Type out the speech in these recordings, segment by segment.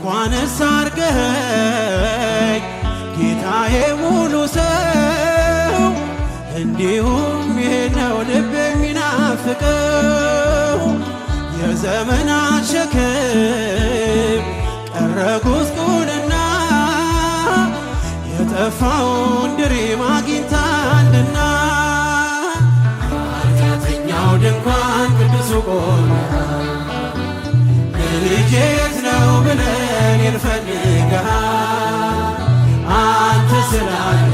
እንኳንስ አርገኸኝ ጌታዬ ሙሉ ሰው እንዲሁም ይሄ ነው ልብ የሚናፍቀው የዘመናት ሸክም ቀረ ጉስቁልና የጠፋውን ድሪም አግኝታልና ኃጢአተኛው ድንኳን ቅዱሱ ቆመ ልጄ የት ነው ብለን እንፈልግሃል አንተ ስላለ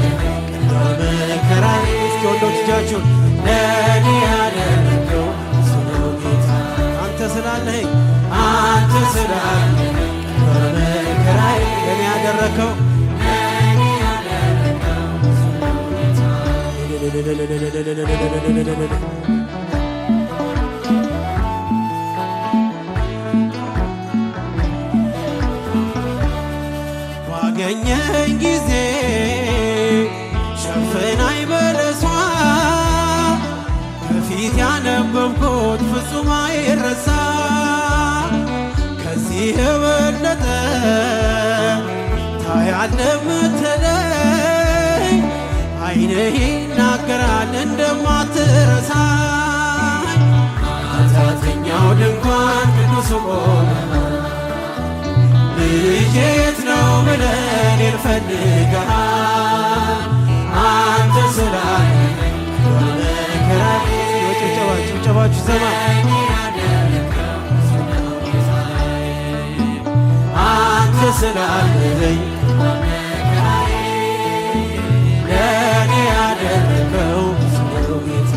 ቅድመ መከራዬ እስኪ ወንዶች እጃችሁን ለኔ ያደረገው ስለ ጌታ አንተ ስላለኝ አንተ ስላለ ቅድመ መከራዬ ለኔ ያደረከው ባገኘኝ ጊዜ ሸፈናኝ በለሷ ከፊት ያነበብኩት ፍጹም አይረሳ ከዚህ የበለጠ ታያለህ ምትለኝ ዓይንህ ይናገራል እንደማትረሳኝ ኃጢአተኛው ድንኳን ቅዱሱ ቆመ ልጄ የት ነው ብለን እንፈልግሃል አንተ ስላለ መከራዬ ጭብጨባችሁ ሰማ አንተ ስላለኝ ለኔ ያደረገው ስለ ጌታ